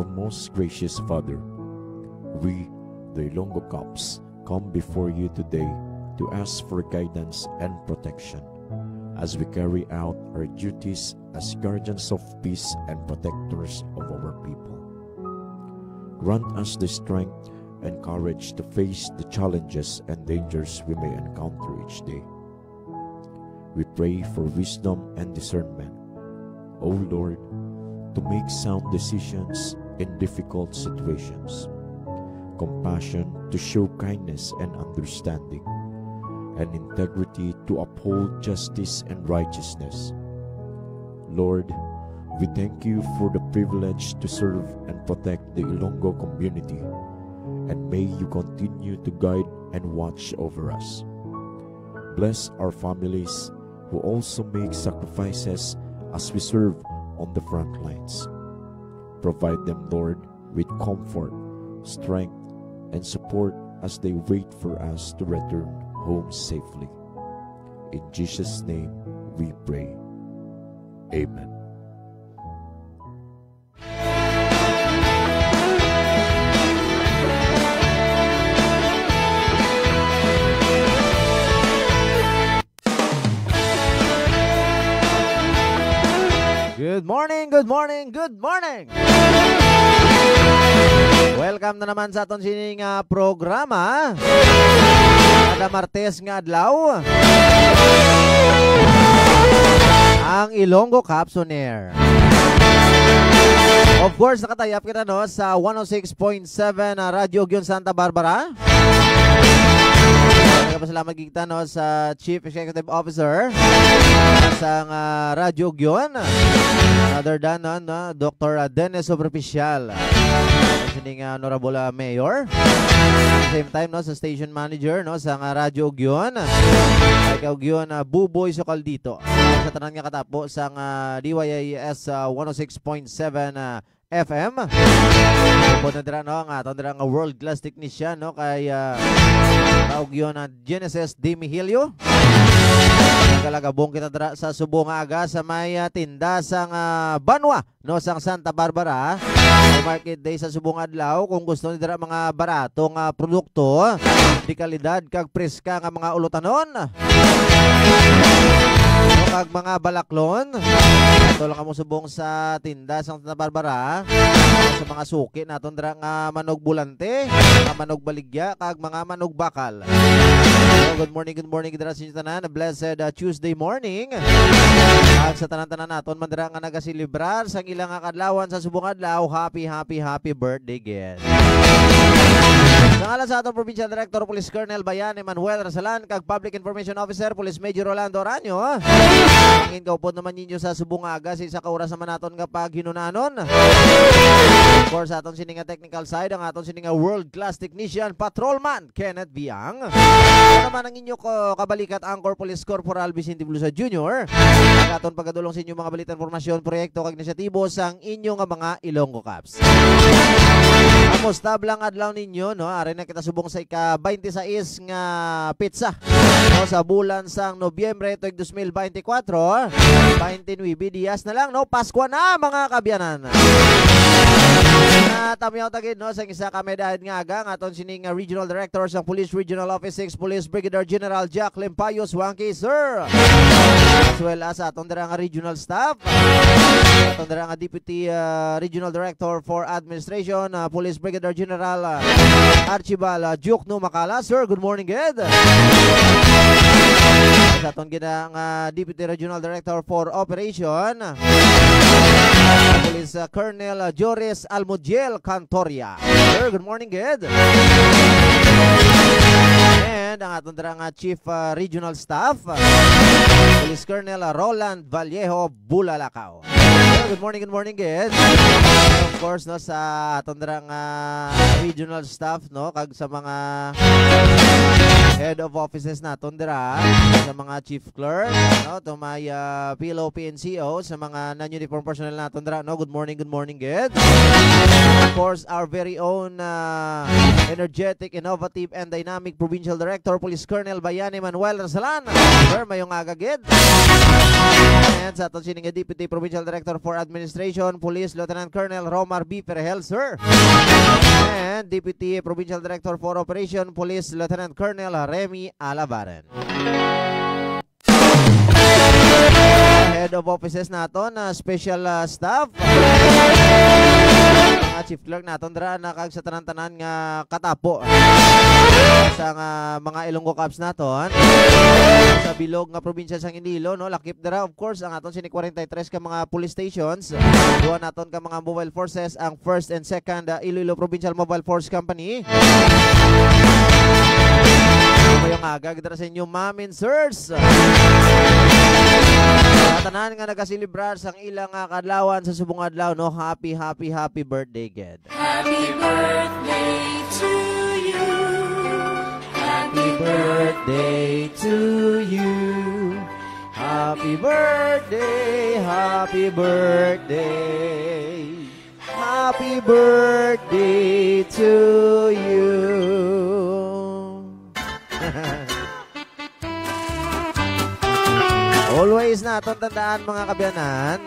our most gracious Father, we, the Ilonggo Cops, come before you today to ask for guidance and protection as we carry out our duties as guardians of peace and protectors of our people. Grant us the strength and courage to face the challenges and dangers we may encounter each day. We pray for wisdom and discernment, O Lord, to make sound decisions in difficult situations, compassion to show kindness and understanding, and integrity to uphold justice and righteousness. Lord, we thank you for the privilege to serve and protect the Ilonggo community, and may you continue to guide and watch over us. Bless our families who also make sacrifices as we serve on the front lines. Provide them, Lord, with comfort, strength, and support as they wait for us to return home safely. In Jesus' name we pray. Amen. Good morning, good morning, good morning! Welcome na naman sa aton sining programa. Kada Martes nga adlaw. Ang Ilonggo Cops on Air. Of course, nakatayap kita no sa 106.7 Radyo Gyon Santa Barbara. Nagpasalamat kita no sa Chief Executive Officer sa Radyo Gyon, other than Dr. Dennis Superficial, sining Honorable Mayor. At the same time no sa Station Manager no sa Radyo Gyon, ikaw Gyon Buboy Sokal dito sa tanan nga katapo sa DYAS 106.7 FM. Punta dira no nga aton dira nga world class technician no kay tawag yun Genesis D. Mihilio. Nagalagabong kita dira sa Subo nga aga sa may tinda sang Banwa no sang Santa Barbara. Market day sa Subo nga adlaw kung gusto ni dira mga baratong produkto, di kalidad kag preska nga mga ulutanon. Kag mga balaklon, ito lang among subong sa tinda sa Santa Barbara. Sa mga suki naton dira nga manog bulante, mga manog baligya, kag mga manog bakal. So, good morning dira sa inyo tanan. Blessed Tuesday morning. Kag sa tanan-tanan naton man dira nga nagasilibrar sa ilang kadlawan sa subong adlaw, happy birthday again. Nangalan sa atong Provincial Director Police Colonel Bayan Emmanuel Rasalan kag Public Information Officer Police Major Rolando Oranio. Ang inkaupod naman ninyo sa subong aga sa isa ka oras naman naton kapag hinunanon. Of course, aton sininga technical side ang aton sininga world class technician Patrolman Kenneth Biang. Ito naman ang inyo kabalikat Angkor Police Corporal Vicente Blusa Jr. Ang aton pagdulong sa inyo mga balita, informasyon, proyekto kag inisyatibo sang inyo nga mga Ilonggo Cops. Kamusta blang adlaw ninyo no? Ari na kita subong sa ika-26 nga pizza no sa bulan sang Nobyembre tuig 2024. 29 días na lang no, Pasko na mga kabyanan. Tamiyaw tagid no sa isa ka medahid nga aga nga aton sining Regional Director sa Police Regional Office 6 Police Brigadier General Jack Limpayos Wangki sir. As well as aton dira nga regional staff. Aton dira nga Deputy Regional Director for Administration Police Brigadier General Archibald Jukno Makala. Sir, good morning good. Sa aton gina nga Deputy Regional Director for Operation Police Colonel Joris Almudiel Cantoria. Sir, good morning good. And ang aton dira nga Chief Regional Staff Police Colonel Roland Vallejo Bulalakaw. Good morning good. Of course no sa aton dira nga regional staff no kag sa mga head of offices naton dira, sa mga chief clerk no to my PLO PNCO, sa mga non-uniform personnel naton dira no. Good morning good. Of course, our very own energetic, innovative and dynamic Provincial Director Police Colonel Bayan Emmanuel Rasalan. Sir, mayong agagid. And sa aton sining Deputy Provincial Director for for Administration, Police Lieutenant Colonel Romar B. Perehel, sir. And Deputy Provincial Director for Operation, Police Lieutenant Colonel Remy Alabaren. Head of offices naton, special staff, mga chief clerk naton dra na kag sa tanan-tanan nga katapo sa mga Ilonggo Caps naton sa bilog nga probinsya sang Iloilo, no, lakip dra of course ang aton sini 43 ka mga police stations. Duha naton ka mga mobile forces, ang 1st and 2nd Iloilo Provincial Mobile Force Company. Yung agag dara sa inyo ma'am and sirs. Tanan nga nagasilibrar sang ilang kadlawan sa subong adlaw, no, happy birthday ged. Happy birthday to you. Happy birthday to you. Happy birthday, happy birthday. Happy birthday to you. Always natin tandaan mga kabyanan.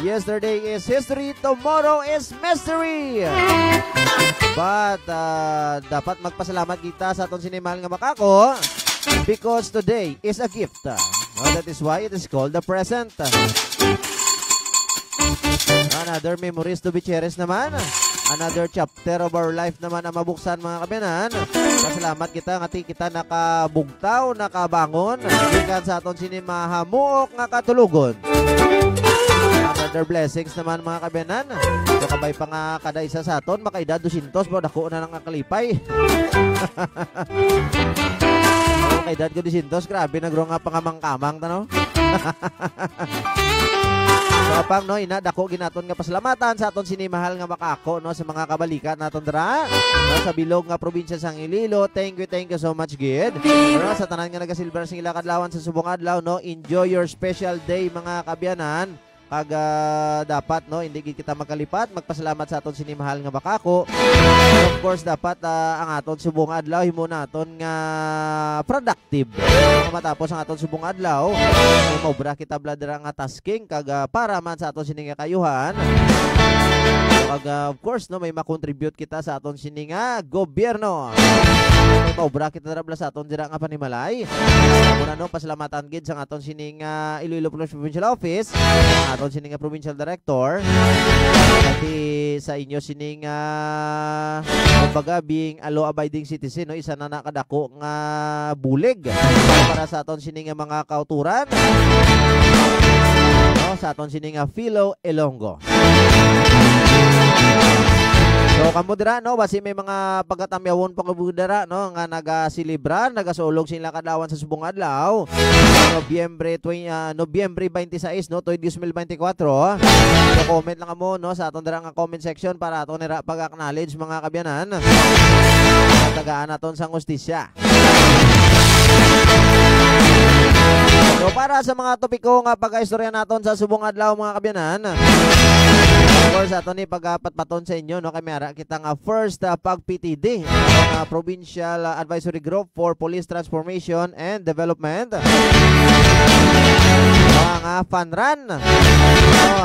Yesterday is history, tomorrow is mystery. But dapat magpasalamat kita sa aton sinimahal nga makako because today is a gift. That is why it is called the present. Another memories to be cherished naman. Another chapter of our life naman ang mabuksan mga kabyanan. Pasalamat kita ngati kita nakabugtaw, nakabangon, gikan sa aton sinimahamuok nga katulugon. Another blessings naman mga kabyanan. So kabay pa nga kada isa sa aton makaida 200 mo dako na lang ang kalipay. Okay, dad ko 200, grabe nagro nga pangamang-kamang tano. So pang no ina dako ginaton nga pasalamatan sa aton sinimahal nga makako, no, sa mga kabalikat naton dra, no, sa bilog nga probinsya sang Iloilo. Thank you so much gid. No, sa tanan nga nagasilbar sing ila kadlawan sa subong adlaw, no, enjoy your special day mga kabyanan. Kag dapat no hindi kita makalipat magpasalamat sa aton sinimahal nga makako. Of course dapat ang aton subong adlaw himo naton nga productive. Matapos ang aton subong adlaw, maobra kita bladra nga tasking kag para man sa aton sini nga kayuhan. Kag of course no may makontribute kita sa aton sini nga gobyerno. May maobra kita dra sa aton dira nga panimalay. Muna no pasalamatan gid sa aton sini nga Iloilo Provincial Office, aton sini nga Provincial Director, pati sa inyo sini nga kumbaga being a law-abiding citizen, no, isa na nakadako nga bulig para sa aton sini nga mga kauturan, no, sa aton sini nga Philo Ilonggo. So kamo dira no basi may mga pagatamyawon pagabudara no nga nagasilibrar nagasulog sila kadlawan sa subong adlaw Nobyembre 26 no tuig 2024. So comment lang mo no sa aton dira nga comment section para aton nira pag-acknowledge mga kabyanan. Tagaan naton sang hustisya. So para sa mga topiko nga pag-istorya naton sa subong adlaw mga kabyanan, of course ato ni pagpatpaton sa inyo no kami ara kita nga first pag-PTD ng Provincial Advisory Group for Police Transformation and Development, mga fun run.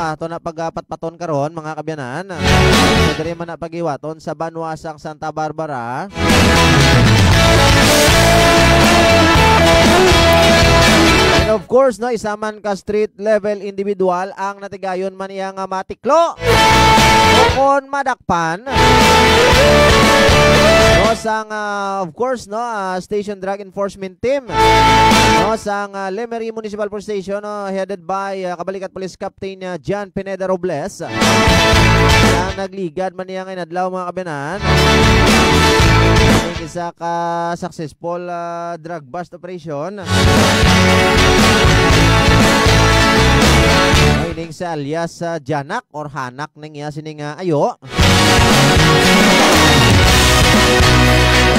Ato na pagpatpaton karon mga kabyanan. So diri man na pagiwaton sa Banwasang Santa Barbara. And of course, no, isaman ka street level individual ang natigayon man iya nga matiklo. Kung madakpan, no, sang of course, no, Station Drug Enforcement Team, no, sang Lemery Municipal Police Station, no, headed by Kabalikat Police Captain John Pineda Robles. Ang nagligad man iya nga adlaw mga kabyanan. Isa ka successful drug bust operation. Ining sa alias Janak or Hanak ning iya sining ayo.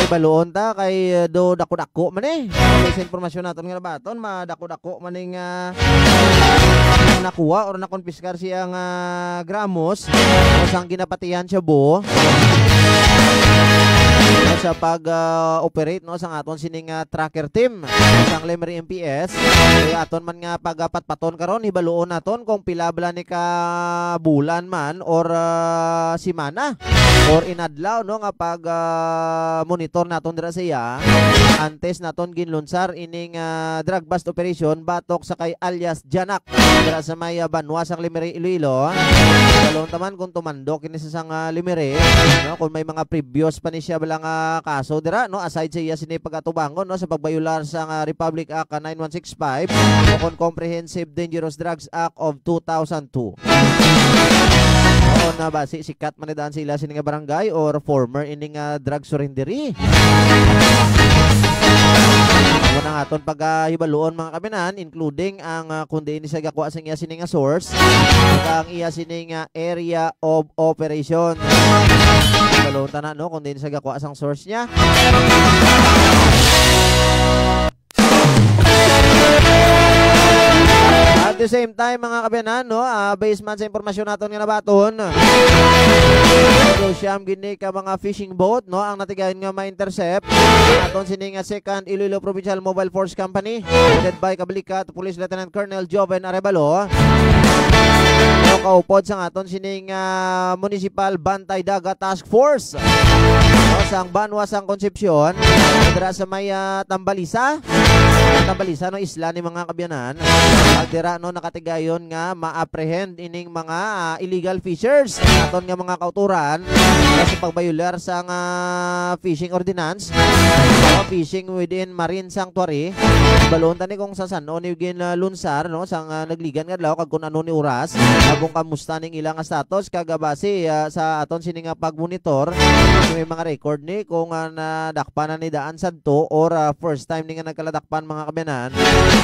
Ay baloon ta kay do dako-dako man eh. Sa impormasyon naton nga baton madako-dako man ning nakuha or nakonpiskar siyang gramos o sang ginapatihan siya bo. sa pag-operate no sa aton sining tracker team sang Lemery MPS. Kaya aton man nga pagpatpaton karon hibaluon naton kung pila bala ni ka bulan man or simana or inadlaw no nga pag monitor naton dira sa iya antes naton ginlunsar ining drug bust operation batok sa kay alias Janak dira sa may Banwa sang Lemery Iloilo. Dalon taman kung tumandok kini sa sang Lemery no kung may mga previous pa ni siya bala nga kaso dira no aside sa iya sini pagatubangon no sa pagbayular sa Republic Act 9165 o kon Comprehensive Dangerous Drugs Act of 2002. Na basi sikat man daan sila sining barangay or former ining drug surrendery. Muna aton paghibaluon mga kaminan including ang kundi ni sa gakuha sa iya sining source ang iya sining area of operation. Hibaluon ta na no kundi ni sa gakuha sang source niya. At the same time mga kabiyanan no, based man sa impormasyon naton nga nabaton. So siyam gini ka mga fishing boat no ang natigayon nga ma-intercept naton sining second Iloilo Provincial Mobile Force Company led by Kabalikat Police Lieutenant Colonel Joven Arevalo. No kaupod sa aton sining Municipal Bantay Dagat Task Force. No, sang Banwa sang Concepcion dira sa may Tambalisa no isla ni mga kabiyanan. Dira no nakatigayon nga ma-apprehend ining mga illegal fishers aton nga mga kauturan sa pagbayular sang fishing ordinance o fishing within marine sanctuary. Balon tani kung sa sanon ni lunsar no sang nagligan nga adlaw kag kun ano ni oras kung kamusta ning ilang status kag base sa aton sini nga pagmonitor may mga record ni kung nadakpan na ni daan sadto or first time ni nga nagkaladakpan mga kabiyanan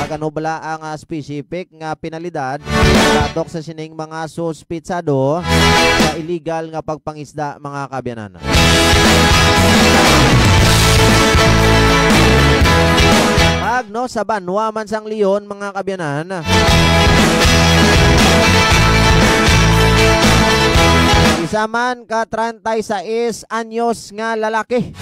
kag ano bala ang specific nga penalidad batok sa sining mga suspitsado sa illegal nga pagpangisda mga kabiyanan. Pag no sa Banwa man sang Leon mga kabiyanan. Isa man ka 36 anyos nga lalaki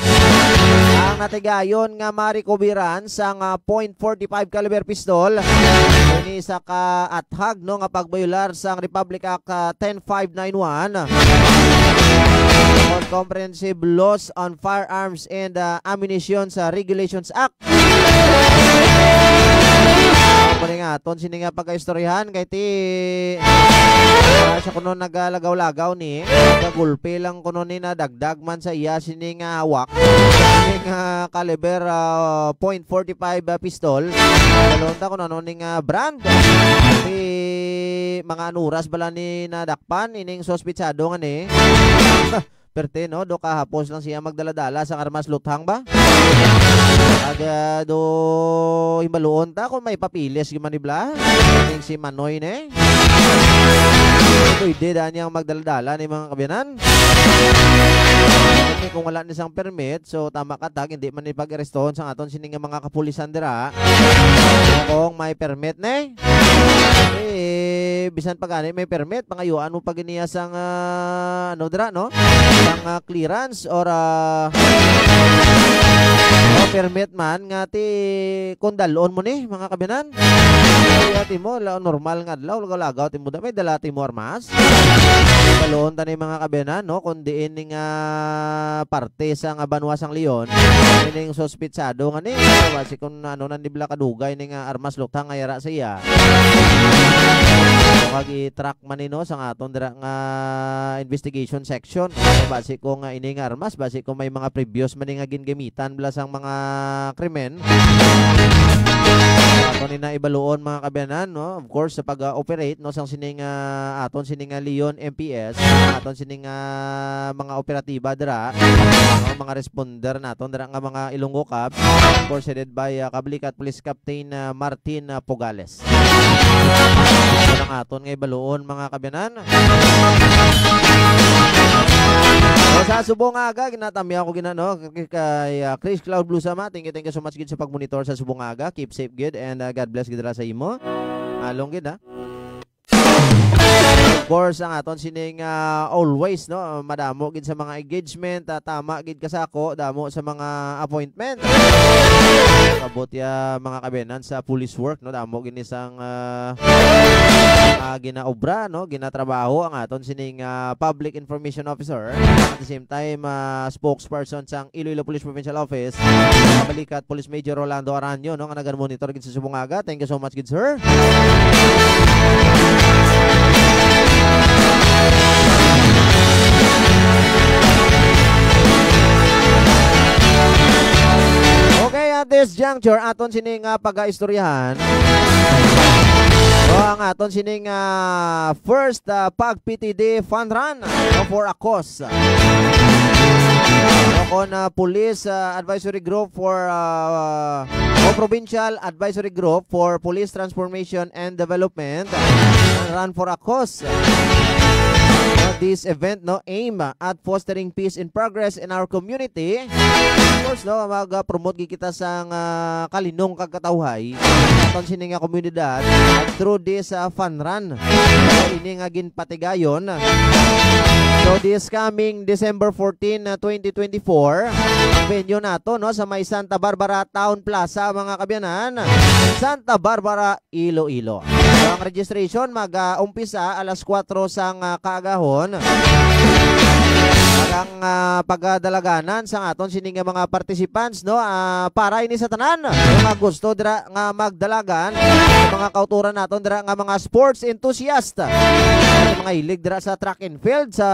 ang natigayon nga marikubiran sang .45 caliber pistol ini sa kaathag no nga pagbayular sang Republic Act 10591 on Comprehensive Laws on Firearms and Ammunition sa Regulations Act. Pwede nga aton sini nga pagkaistoryahan kay ti sa kuno nagalagaw-lagaw ni nagagulpe lang kuno ni na dagdag man sa iya sini nga hawak sini nga caliber .45 pistol dalon ta kuno ano ning brand ti mga anuras bala ni nadakpan ining sospitsado nga ni perte no do kahapos lang siya magdaladala sa armas luthang ba aga do himbaluon ta kung may papilis gyud manibla ning si Manoy ne pwede daan niyang magdaladala ni mga kabiyanan kung wala ni sang permit so tama ka tag hindi man ipag-arrestohon sa aton sining mga kapulisan dira kung may permit ne bisan pag ani may permit pangayuan mo pag iniya sang ano dira no sang clearance or permit man nga ti kundalon mo ni mga kabiyanan kaya ti mo normal nga adlaw lagaw ti mo may dala ti mo armas balon tani mga kabiyanan no kundi ning parte sa Banwa sang Leon ning sospitsado nga ni basi kun ano nanibla kadugay ning armas luktang ayara sa iya kag i-track man no sang aton dira nga investigation section basi ko nga ining armas basi ko may mga previous man nga gingamitan bala sang mga krimen aton ni na ibaluon mga kabiyanan no of course sa pag-operate no sang sining aton sining Leon MPS aton sining mga operatiba dira no, mga responder naton dira nga mga Ilonggo Cab of course headed by Kabalikat Police Captain Martin Pogales ang aton nga ibaluon mga kabiyanan. So, sa subong aga ginatamya ko ginano kay Chris Cloud Blue sama. Thank you so much gid sa pagmonitor sa subong aga. Keep safe good and God bless gid ra sa imo. Along gid ha. course ang aton sining always no madamo gid sa mga engagement, tama gid kasako damo sa mga appointment. Kabot ya mga kabenan sa police work no damo gid isang ginaobra no ginatrabaho ang aton sining public information officer, at the same time spokesperson sang Iloilo Police Provincial Office, Balikat Police Major Rolando Aranyo no nga nagan-monitor gid sa Subungaga. Thank you so much gid sir. Okay, at this juncture aton sining pag-istoryahan ang aton sining first pag-PTD fund run for a cause. On Police Advisory Group for Provincial Advisory Group for Police Transformation and Development, run for a cause. This event no aim at fostering peace and progress in our community. Of course no mag-promote kita sang kalinong kagkatawhay aton sining komunidad through this fun run. Ini nga ginpatigayon. So this coming December 14, 2024, venue nato no sa may Santa Barbara Town Plaza mga kabyanan, Santa Barbara, Iloilo. So, ang registration mag-umpisa alas 4 sang kaagahon. Ang pagdalaganan sa aton sining mga participants no para ini sa tanan nga gusto dira nga magdalagan, mga kauturan naton dira nga mga sports enthusiast, mga hilig dira sa track and field, sa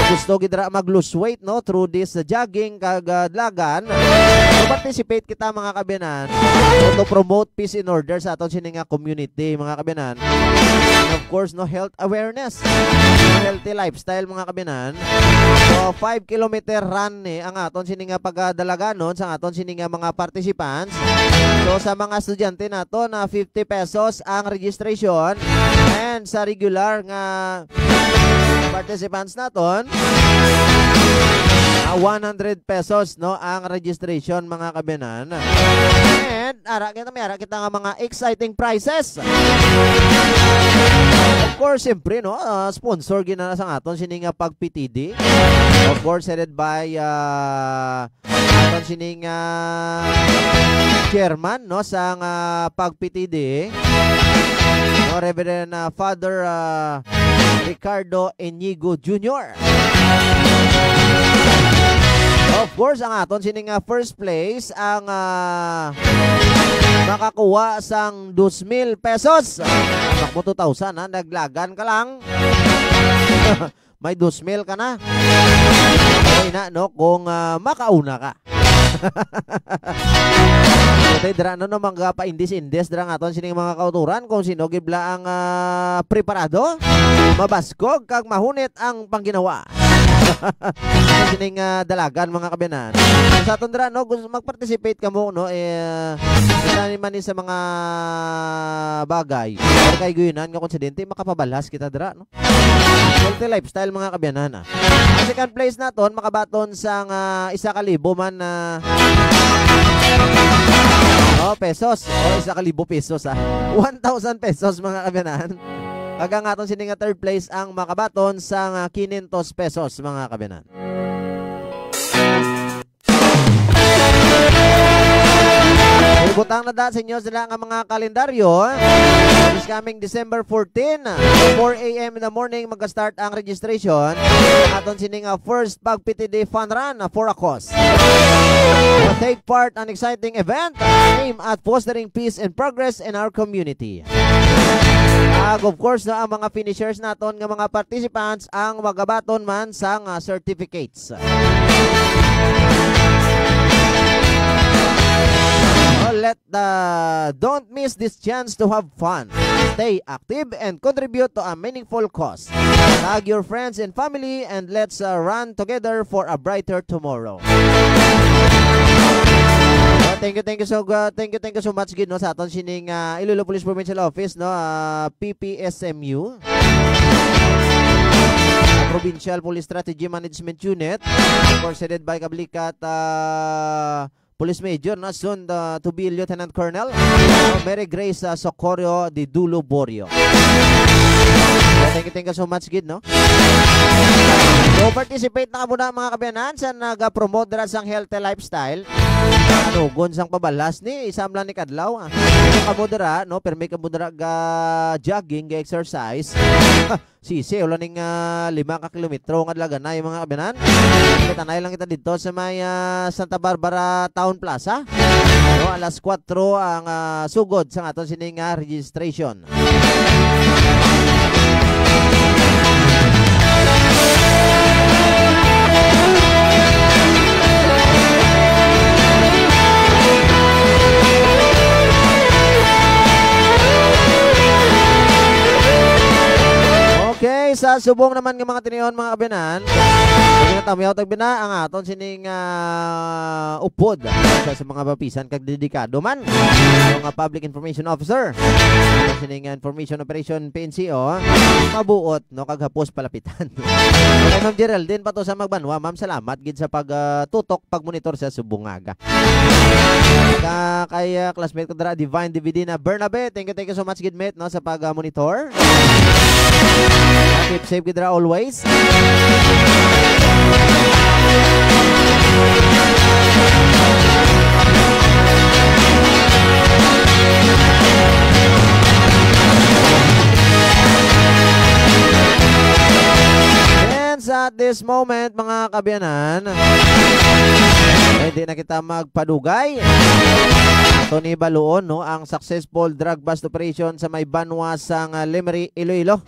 gusto gid dira mag lose weight no through this jogging kag dalagan. So, participate kita mga kabyanan to promote peace and order sa aton sining community mga kabyanan. And of course no health awareness, healthy lifestyle mga kabyanan. So 5 kilometer run ang aton sining pagdalaganon sa aton sining mga participants. So sa mga estudyante nato na 50 pesos ang registration, and sa regular nga participants naton 100 pesos no ang registration mga kabyanan. And ara kita nga mga exciting prizes. Of course, siyempre, no, sponsor gina sa aton sining pag-PTD. Of course, headed by aton sining chairman no sa pag-PTD, no, Reverend Father Ricardo Enigo Jr. Of course, ang aton sining first place ang makakuha sang 2,000 pesos. Takbo 2,000 ha, naglagan ka lang. May 2,000 ka na. Okay na no kung makauna ka. Okay, dira no mga pa-indis-indis dira nga aton sining mga kauturan kung sino gibla ang preparado, mabaskog kag mahunit ang pangginawa. Sining dalagan mga kabyanan. Sa aton dira no gusto mag-participate kamo no man sa mga bagay or kay guyunan nga konsidente makapabalas kita dira no. Healthy lifestyle mga kabyanan. Ang second place naton makabaton sang 1,000 man pesos o 1,000 pesos 1,000 pesos mga kabyanan. Kagang aton sining third place ang makabaton sang 500 pesos mga kabyanan. Butang na sa inyo sila nga mga kalendaryo. This coming December 14, 4 a.m. in the morning mag-start ang registration. Aton sining first pag-PTD fun run for a cause. Take part an exciting event aimed at fostering peace and progress in our community. Of course, ang mga finishers naton nga mga participants ang magabaton man sang certificates. Don't miss this chance to have fun. Stay active and contribute to a meaningful cause. Tag your friends and family and let's run together for a brighter tomorrow. Thank you so much gid no sa aton sining Iloilo Police Provincial Office no PPSMU, Provincial Police Strategy Management Unit, headed by Kablikat Police Major na soon to be Lieutenant Colonel Mary Grace Socorro de Dulo Borio. Thank you so much, Gid, no? So, participate na muna mga kabayanan sa nag-promote dira sang healthy lifestyle. Ano, gonsang pabalas ni isam lang ni Kadlaw. Kamo dira, no, permi kamo dira ga jogging, ga exercise. Sisi, wala ning 5 ka kilometro nga dalaga na yung mga kabayanan. Kita na lang kita dito sa may Santa Barbara Town Plaza. No, alas 4 ang sugod sa aton sining registration. Okay, sa subong naman ng mga tiniyon mga kabinan, tamiyaw tagbina ang aton sining upod sa mga bapisan kag dedikado man ang public information officer sining information operation PNCO mabuot no kag hapos palapitan. Okay, Ma'am Geraldine pato sa magbanwa, ma'am, salamat gid sa pagtutok pagmonitor sa subungaga. Kay classmate ko dira Divine DVD na Bernabe, thank you so much gid mate no sa pag-monitor. Keep safe gid dira always. And at this moment mga kabiyanan, hindi na kita magpadugay. Tony Baluon no ang successful drug bust operation sa may banwa sang Lemery, Iloilo.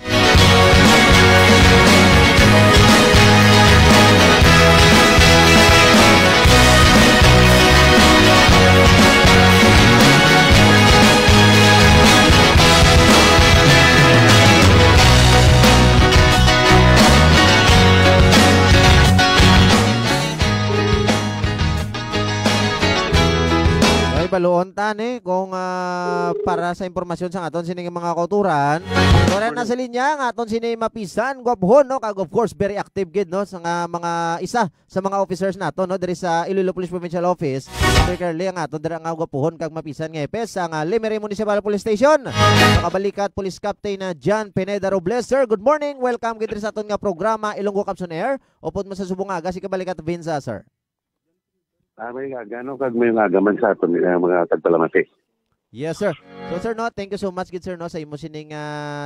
Baluon tani kung para sa impormasyon sa aton sining mga kauturan. Wala na sa linya nga aton sini mapisan gwapon no kag of course very active gid no sa mga isa sa mga officers nato no diri sa Iloilo Police Provincial Office. Particularly ang aton dira nga gwapuhon kag mapisan nga EPS ang Lemery Municipal Police Station. Makabalikat Police Captain na John Pineda Robles. Sir, good morning. Welcome gid sa aton nga programa Ilonggo Caps on Air. Upod mo sa subungaga si kabalikat Vinza, sir. May gano kag may agaman sa aton mga tagpalamati. Yes, sir. So, sir, no, thank you so much, good sir, no, sa imo sining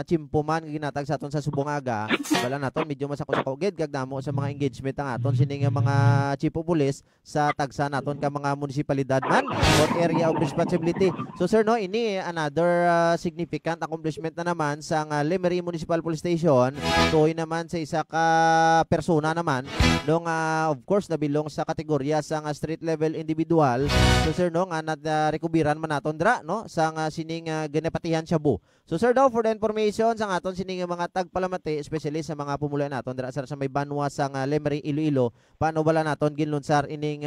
chimpuman ginatag sa aton sa subungaga. Bala naton medyo masako-sako gid kag damo sa mga engagement ang aton sining mga chief of police sa tagsa naton ka mga munisipalidad man or area of responsibility. So, sir, no, ini another significant accomplishment na naman sa Lemery Municipal Police Station. Tuoy naman sa isa ka persona naman nung of course nabilong sa kategorya sa street level individual. So, sir, no, nga na-recoveran man naton dra, no, sa sining ganapatihan Shabu. So sir daw for the information sa aton sining mga tagpalamati especially sa mga pumuluan naton dira sa may banwa sa Lemery, Iloilo, paano bala naton ginlunsar ining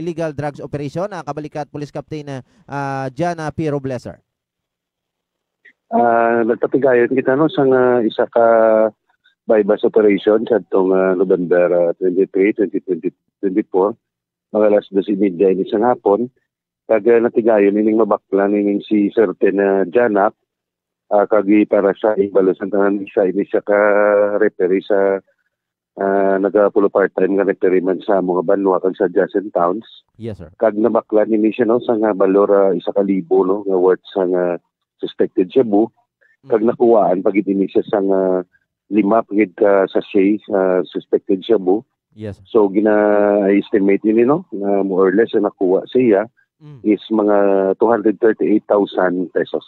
illegal drugs operation kabalikat Police Captain John P. Robles. Nagpatigayon kita no sa isa ka bypass operation sa tong November 23, 2024 mga alas 12:30 ini sa hapon. Kag natigayon ining mabakla ning si certain Janak kagi para sa ibalosan tanan isa ini siya ka referee sa nagapulo part-time nga referee man sa mga banwa kag sa adjacent towns. Yes, sir. Kag nabakla ni siya no sa nga balor 1,000 no nga worth sa nga suspected Shabu. Kag nakuwaan pagid ini siya sa nga 5 pagid ka sachet suspected Shabu. Yes. So gina-estimate ni no na more or less na nakuha siya is mga 238,000 pesos.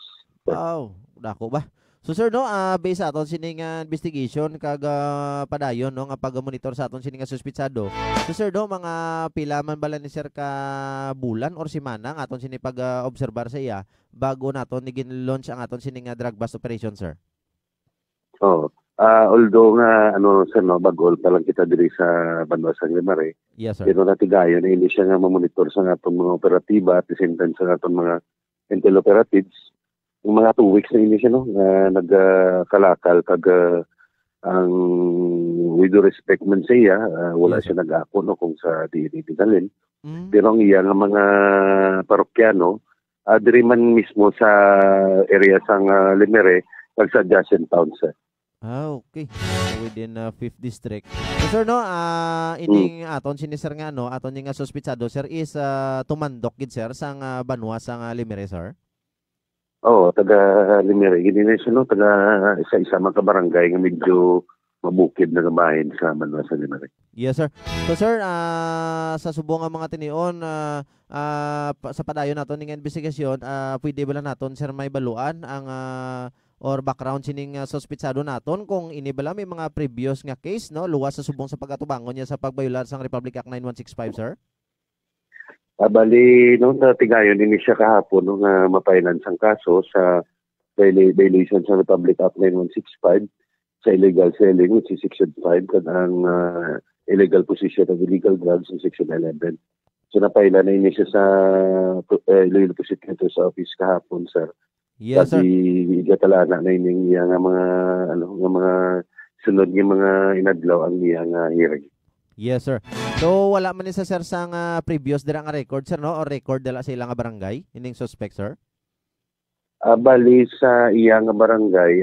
Wow, dako ba? So sir no, based sa aton sining investigation kag padayon no nga pag-monitor sa aton sining suspitsado. So sir no, mga pila man bala ni sir ka bulan or semana nga aton sining pag-obserbar sa iya bago naton ni gin-launch ang aton sining drug bust operation, sir. Oh, although nga sir no, bagol pa lang kita diri sa Banwa San Lemery. Yes, sir. Pero natigayon na hindi siya nga mamonitor sa atong mga operatiba at the same time sa atong mga intel operatives. Yung mga 2 weeks na hindi siya no, nagkalakal kag ang with due respect man siya, wala siya nag-ako no kung sa dinalin. Pero ang iya nga mga parokyano, diri man mismo sa area sang Lemery kag sa adjacent towns. Okay. So, within 5th district. So sir no, ining aton sini sir nga no, aton nga suspitsado sir is tumandok gid sir sang banwa sang Limere sir. Oo, taga Limere. Gininesa no, taga isa-isa mga kabarangay nga medyo mabukid na bahin sa Manwa sa Limere. Yes sir. So sir, sa subong nga mga tinion sa padayon naton ning investigasyon, pwede ba lang naton sir may baluan ang or background sining suspitsado naton kung ini bala may mga previous nga case no luwas sa subong sa pagatubangon niya sa pagbayular sang Republic Act 9165 sir? Bali, no, tigayon din siya kahapon no, nga mapailan sang kaso sa violation sa Republic Act 9165 sa illegal selling, which is Section 5, at ang illegal possession of illegal drugs in Section 11. So napailan na ini siya sa illegal possession sa office kahapon, sir. Yes, sir. Kasi igatala na ining nga mga mga sunod nga mga inadlaw ang iya nga hearing. Yes, sir. So wala man ni sa sir sang previous dira nga record sir no or record dala sa ilang nga barangay ining suspect sir? Bali sa iya nga barangay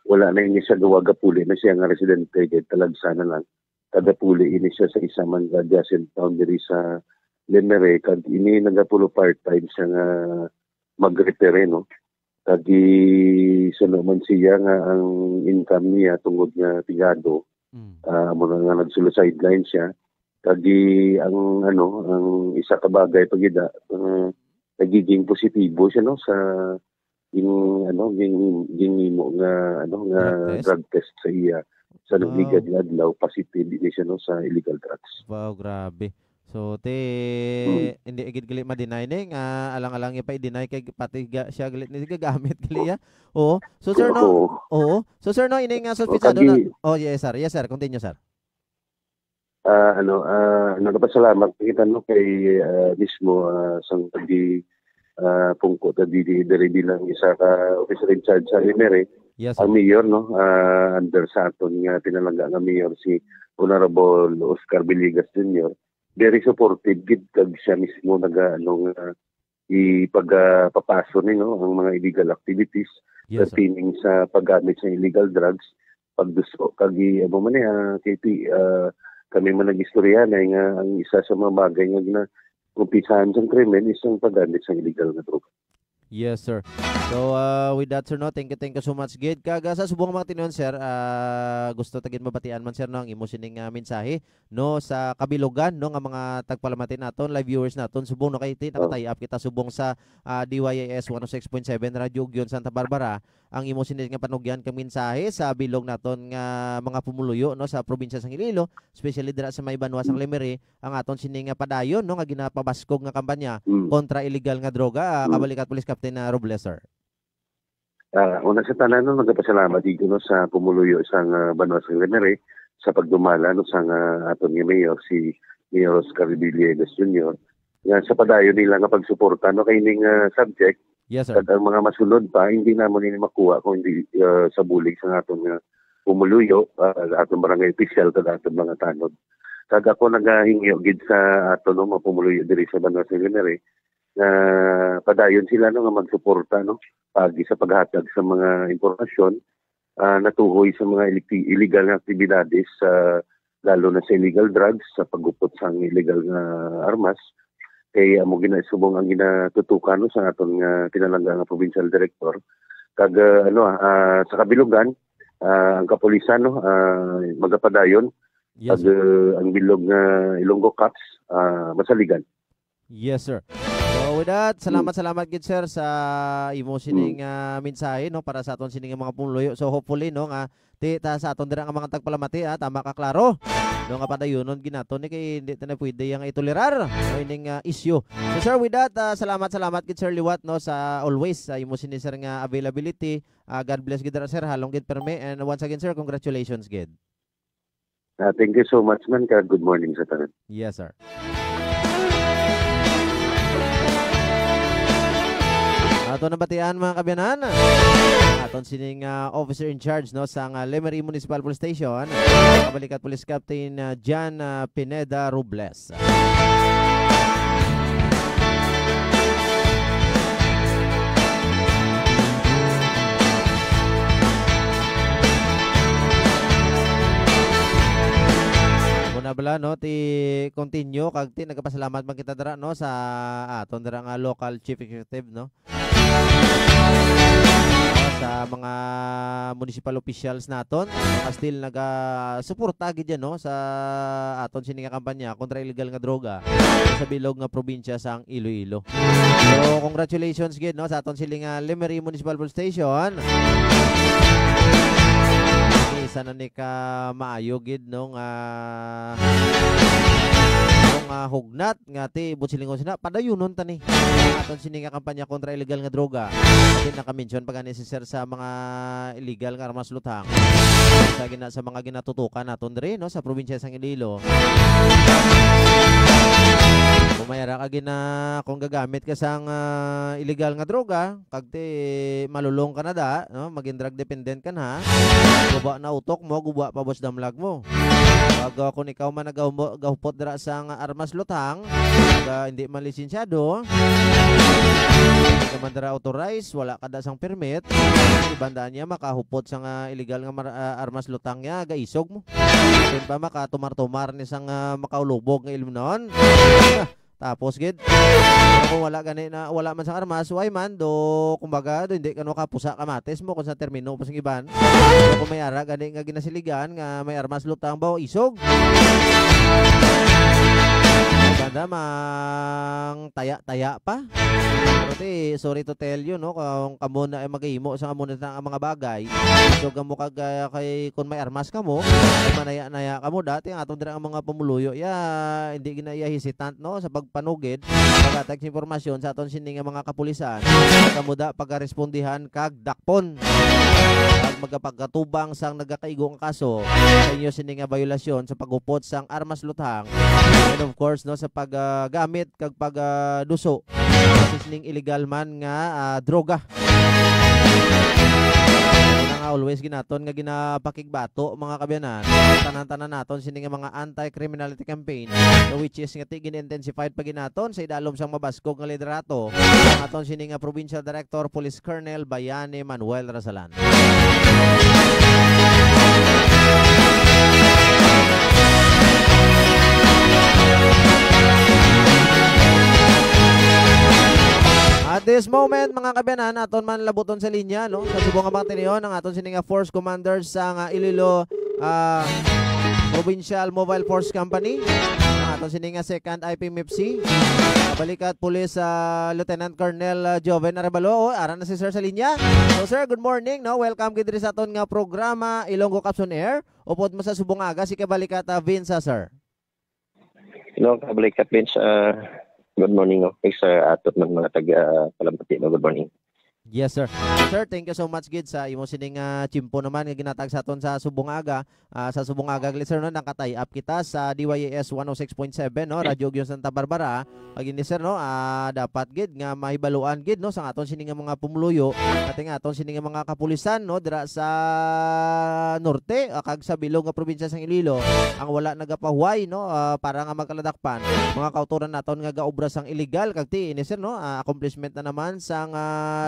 wala na ini siya gawagapuli na siya nga residente kay talagsana lang. Tagapuli ini siya sa isa man nga adjacent town diri sa Limere kag ini nagapulo part-time siya nga mag-repair no. Kagi suno man siya nga ang income niya tungod nga tigado. Amo nga nagsulo sideline siya. Kagi ang ang isa ka bagay pagida nagiging positibo siya no sa mo nga nga drug test sa iya sa nagligad nga adlaw positive din siya no sa illegal drugs. Wow, grabe. So hindi agad gali ma-deny ning alang-alang pa i-deny kay pati siya galit ni gagamit gali ya. Oo. So sir no. Oo. So sir no ining suspitsado na. Oh yes sir. Yes sir. Continue sir. Nagpasalamat kita no kay mismo sang pagdi pungko ta diri bilang isa ka officer in charge sa Limere. Yes, ang mayor no under sa aton nga pinalangga nga mayor si Honorable Oscar Villegas Jr. Very supportive gid kag siya mismo ipagpapaso ni no ang mga illegal activities pertaining sa paggamit sa illegal drugs pagduso kag kami man nagistorya na nga ang isa sa mga bagay nga umpisahan sa krimen isang paggamit sa illegal na droga. Yes, sir. So, with that, sir, no, thank you so much, Gid. Kaga sa subong mga tinuon, sir, gusto tagin mabatian man, sir, no, ang imo sining mensahe, no, sa kabilugan, no, nga mga tagpalamatin naton, live viewers naton, subong, no, kay nakatay up kita, subong sa DYAS 106.7 Radio Gyon, Santa Barbara, ang imo sining nga panugyan kang mensahe sa bilog naton nga mga pumuluyo, no, sa probinsya sang Iloilo, especially dira sa may banwa sang Limere, ang aton sining nga padayon, no, nga ginapabaskog nga kampanya kontra illegal nga droga, kabalikat Police Captain Robles, sir. Una sa tanan no nagpasalamat dito no sa pumuluyo sang banwa sang Limere sa pagdumala no sang aton nga mayor si Mayor Oscar Villegas Jr. Nga sa padayon nila nga pagsuporta no kay ning subject. Yes, sir. At ang mga masunod pa hindi namon ini makuha kung hindi sa bulig sang aton nga pumuluyo aton barangay official kag aton mga tanod. Kag ako nagahingyo gid sa aton no mapumuluyo diri sa banwa sang Limere na padayon sila no nga magsuporta no pagi sa paghatag sa mga impormasyon natuhoy sa mga illegal na aktibidades lalo na sa illegal drugs sa paggupot sa illegal na armas kay amo ginasubong ang ginatutukan no sa aton nga pinalangga nga provincial director kag sa kabilugan ang kapulisan no magapadayon kag ang bilog nga Ilonggo Cops masaligan. Yes, sir. So with that, salamat gid sir sa imo sining mensahe no para sa aton sining mga pumuluyo. So hopefully no nga sa aton dira nga mga tagpalamati tama ka klaro. No nga padayonon ginaton ni kay hindi na pwede yang itolerar no ining issue. So sir with that, salamat gid sir liwat no sa always sa imo sining sir nga availability. God bless gid sir halong gid perme and once again sir congratulations gid. Thank you so much man ka good morning sa tanan. Yes sir. Aton nabatian mga kabyanan. Aton sining officer in charge no sang Limere Municipal Police Station, kabalikat Police Captain John Pineda Robles. Una bala no ti continue kag ti nagapasalamat man kita dira no sa aton dira nga local chief executive no. Sa mga municipal officials naton still naga-suporta gid yan no sa aton sini nga kampanya kontra illegal nga droga sa bilog nga probinsya sang Iloilo. So congratulations gid no sa aton siling Lemery Municipal Police Station. Isa na ni ka maayo gid no hugnat nga ti butsilingon sina padayunon tani aton sini nga kampanya kontra illegal nga droga. Din naka-mention pag ni sir sa mga illegal nga armas lutang sa mga ginatutukan naton diri no sa probinsya sang Iloilo. Bumayara ka gina kung gagamit ka sang illegal nga droga kag ti malulong ka na da no maging drug dependent ka na guba na utok mo guba pa boss damlag mo. Pag kung ikaw man nagahupot dira sa armas lutang, hindi man lisensyado, hindi ka man dira authorized, wala ka da sang permit, ibandaan niya makahupot sa illegal nga armas lutang niya, gaisog mo. Then pa makatumar-tumar ni sang makaulubog nga ilmunon. Tapos gid kung wala gani na wala man sang armas way man do kumbaga do hindi kano kapusa kamates mo kung sa termino pasing iban so, kung may ara gani nga ginasiligan nga may armas lutang baw isog maganda mang taya-taya pa. Pero sorry to tell you no kung kamo na ay magahimo sa amo na mga bagay so gamo kag kay kung may armas kamo manaya-naya kamo dati ang atong dira ang mga pumuluyo hindi ginaya hesitant no sa pagpanugid paghatag sa impormasyon sa aton sini nga mga kapulisan kamo da pagarespondihan kag dakpon kag magapagkatubang sang nagakaigo nga kaso sa inyo sini nga violasyon sa pagupot sang armas lutang and of course no sa paggamit kag pagduso sa sining illegal man nga droga. Always ginaton nga ginapakigbato mga kabyanan tanan-tanan naton sini nga mga anti-criminality campaign which is nga gin-intensified pa ginaton sa idalom sang mabaskog nga liderato ang aton sini nga Provincial Director Police Colonel Bayani Manuel Rasalan. At this moment mga kabyanan aton man labuton sa linya no sa subong nga tiniyon ang aton sini nga Force Commander sa Iloilo Provincial Mobile Force Company ang aton sini nga 2nd IPMFC Balikat Police Lieutenant Colonel Joven Arevalo ara na si sir sa linya. So sir, good morning no. Welcome gid sa aton nga programa Ilonggo Caps on Air. Upod mo sa subong aga si Kabalikat Vince sir. Hello Kabalikat Vince. Good morning, okay, sa atot ng mga taga-Palampati. Good morning. Yes, sir. Sir, thank you so much gid sa imo sining chimpo naman nga ginatag sa aton sa Subong Aga. Sa Subong Aga sir no nakatay up kita sa DYAS 106.7 no, Radyo Gyon Santa Barbara. Pag ini sir no, dapat gid nga mahibaluan gid no sa aton sining mga pumuluyo, ating aton sining mga kapulisan no dira sa norte kag sa bilog nga probinsya sang Iloilo ang wala nagapahuway no para nga magkaladakpan mga kauturan naton nga gaobra sang illegal kag ti ini sir no accomplishment na naman sang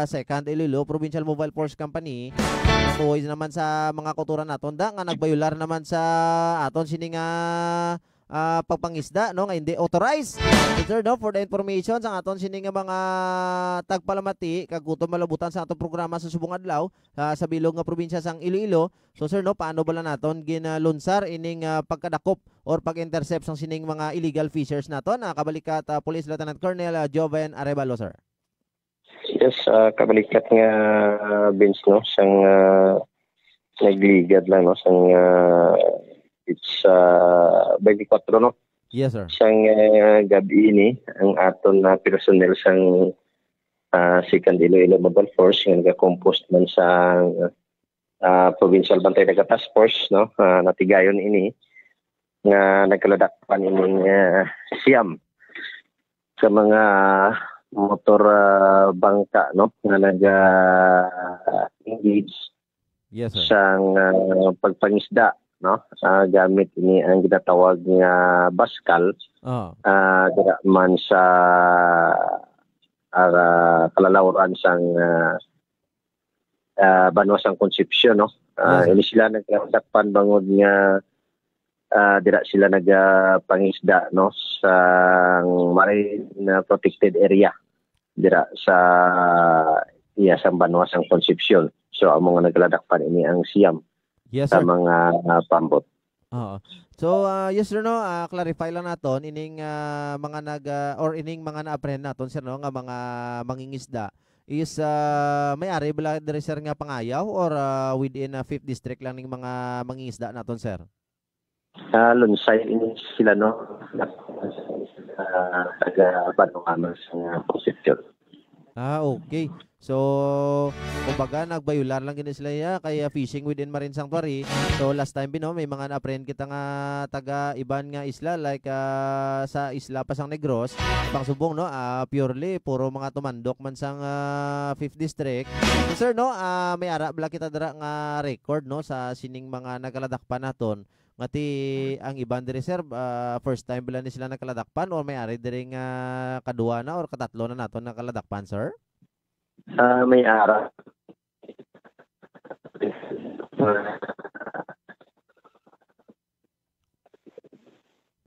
second Iloilo Provincial Mobile Force Company tuhoy naman sa mga kauturan naton da nga nagbayular naman sa aton sining pagpangisda no nga hindi authorized. Sir no for the information sa aton sining mga tagpalamati kag gutom malabutan sa atong programa sa subong adlaw sa bilog nga probinsya sang Iloilo. So sir no paano bala naton ginlunsar ining pagkadakop or pag-intercept sang sining mga illegal fishers naton Kabalikat Police Lieutenant Colonel Joven Arevalo sir. Yes, kabalikat nga Vince no sang nagligad lang no sang it's 24 no. Yes sir. Sang gabi ini ang aton na personnel sang second Iloilo Mobile Force nga nagakompost man sa Provincial Bantay Dagat Task Force no natigayon ini nga nagkaladakpan ining siyam sa mga motor bangka no nga engage yes, sir. sang pagpangisda no gamit ini ang ginatawag nga baskal dira man sa kalalawran sang Banwas ang Concepcion no. Ini sila nagdakpan bangod nga dira sila nagpangisda no sa marine protected area dira sa San Banwa sang Concepcion. So ang mga nagladakpan ini ang Siam Yes, sa sir. mga pambot. Oo. So, yes sir no, clarify lang naton ining mga or ining mga na-apprehend naton sir no nga mga mangingisda is may-ari bala diri sir nga pangayaw or within 5th district lang ning mga mangingisda naton sir? Lunsay ini sila no taga Banwa sa Concepcion. Okay. So, kumbaga nagbayular lang gini sila ya kay fishing within Marine Sanctuary. So, last time bino may mga na-apprehend kita nga taga iban nga isla like sa isla Pasang Negros, Pangsubong no, purely puro mga tumandok man sang 5th district. So, sir no, may ara bala kita dira nga record no sa sining mga nagaladakpan naton. Ngati ang iban diri sir first time bala ni sila nakaladakpan or may ari diri nga kadua na or katatlo na naton nakaladakpan sir? May ara.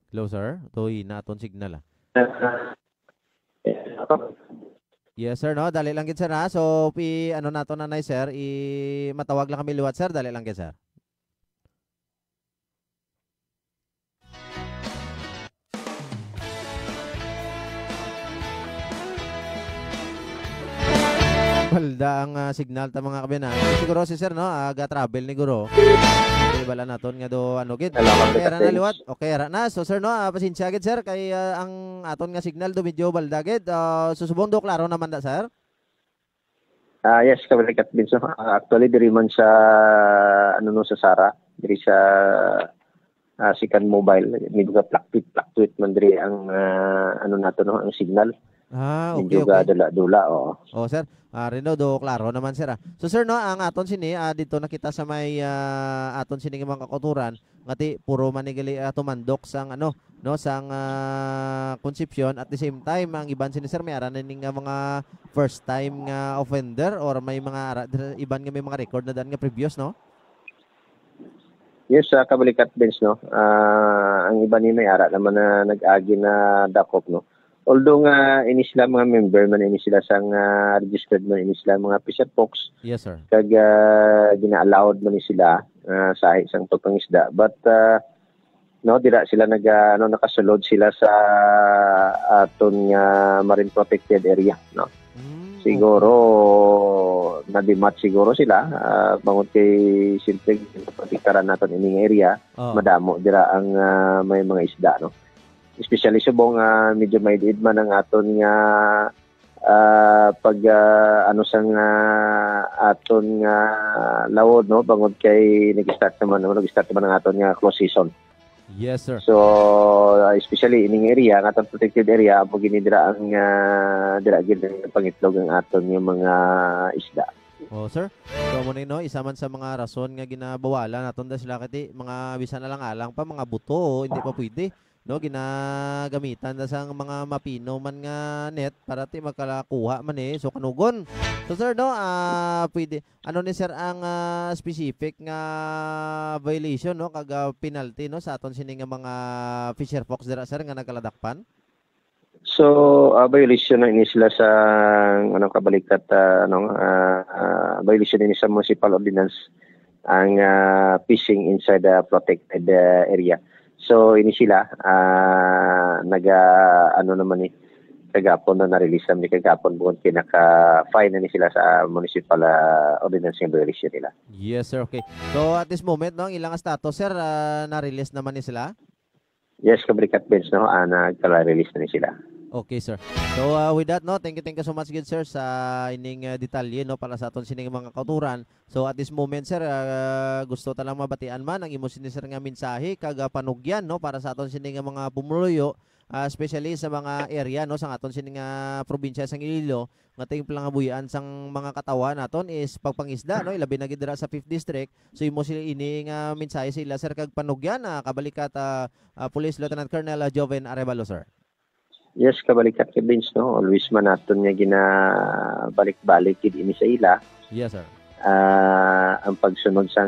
Hello sir, toy naton signal Yes sir no, dali lang gid sir ha. So ano naton nanay sir, matawag lang kami liwat sir, dali lang gid sir. Balda ang signal ta mga kabinan. Siguro si sir no, aga travel ni guro. Okay, bala naton nga do ano gid. Okay ra na liwat. Okay ra na. So sir no, pasensya gid sir kay ang aton nga signal do medyo balda gid. Susubong do klaro naman da sir. Yes, kabalikat din so actually diri man sa sa Sara, diri sa Sikan Mobile, medyo fluctuate man diri ang nato no ang signal. Okay, medyo okay. dula-dula sir. Rino do klaro naman sir. So sir no, ang aton sini dito nakita sa may aton sini nga mga kauturan ngati puro manigali tumandok sang no sang Concepcion at the same time ang iban sini sir may aran ning mga first time nga offender or may mga iban nga may mga record na dan nga previous no? Yes, kabalikat bench no. Ang iba ni may ara naman na nag-agi na dakop no. Although nga ini sila mga member man ini sila sang registered man ini sila mga fisher folks. Yes sir. Kag gina-allowed man ni sila sa isang pagpangisda. But dira sila nakasulod sila sa aton nga marine protected area no. Siguro nadimat siguro sila bangod kay simple patikaran naton ining area madamo dira ang may mga isda no. Especially subong medyo may diid man ang aton nga pag sang aton nga lawod no bangod kay nag-start naman ang aton nga close season. Yes sir. So especially ining area nga aton protected area amo gini dira ang dira gid pangitlog ang aton nga mga isda. Sir. So mo no, isa man sa mga rason nga ginabawalan naton da sila kati mga bisan na lang alang pa mga buto hindi pa pwede. No, ginagamitan na sang mga mapino man nga net para ti makalakuha man so kanugon. So sir no, pwede ano ni sir ang specific nga violation no kag penalty no sa aton sini nga mga fisher folks dira sir nga nagaladakpan? So violation na ini sila sa kabalikat violation ini sa municipal ordinance ang fishing inside the protected area. So ini sila naman ni kagapon na na-release ni kagapon buwan pinaka-fine na ni sila sa municipal ordinance ng violation nila. Yes sir, okay. So at this moment no, ang ilang status sir na-release naman ni sila? Yes, kabalikat bench no, nagka-release na ni sila. Okay sir. So with that no, thank you so much good sir sa ining detalye no para sa aton sining mga kauturan. So at this moment sir gusto ta lang mabatian man ang imo sini sir nga mensahe kag panugyan no para sa aton sining mga pumuluyo especially sa mga area no sa aton sining probinsya sang Iloilo nga ting plangabuyan sang mga katawan naton is pagpangisda no ilabi na gid dira sa 5th district. So imo sila ini nga mensahe sa ila sir kag panugyan kabalikat Police Lieutenant Colonel Joven Arevalo sir. Yes, kabalikat ka bench no. Always man naton nga ginabalik-balik ini sa ila. Yes sir. ang pagsunod sa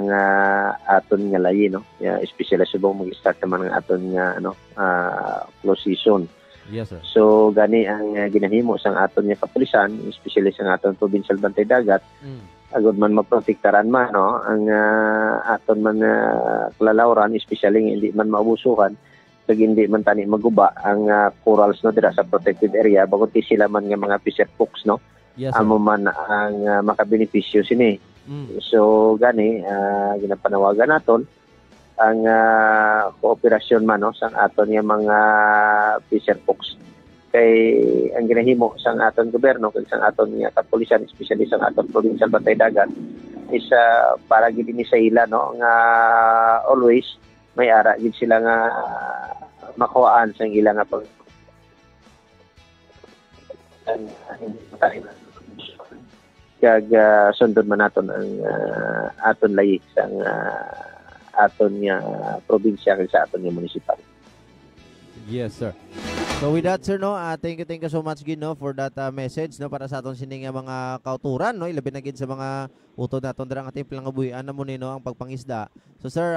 aton nga layi, no? Especially subong mag-start naman ang aton nga close season. Yes, sir. So gani ang ginahimo sang aton nga kapulisan, especially sa aton provincial bantay dagat, agud man maprotektaran man, no, ang aton man kalalawran, especially hindi man maubusuhan, pag hindi man tani maguba ang corals no dira sa protected area, bagot sila man nga mga fisher folks, no. Yes, sir. Amo man ang makabenepisyo sini. So gani ginapanawagan naton ang kooperasyon man, no, sang aton nga mga fisher folks, kay ang ginahimo sang aton gobyerno kay sang aton nga kapulisan, especially sang aton provincial bantay dagat, is para gid ni sa ila, no, nga always may ara gid sila nga makuhaan sang ila nga pag kag sundon man naton ang aton layi sang aton nga probinsya kag sa aton nga munisipal. Yes, sir. So with that, sir, no, thank you so much gid, no, for that message, no, para sa aton sining mga kauturan, no, ilabi na gid sa mga utod naton dira nga timplang nga buhian na mo ni, no, ang pagpangisda. So sir,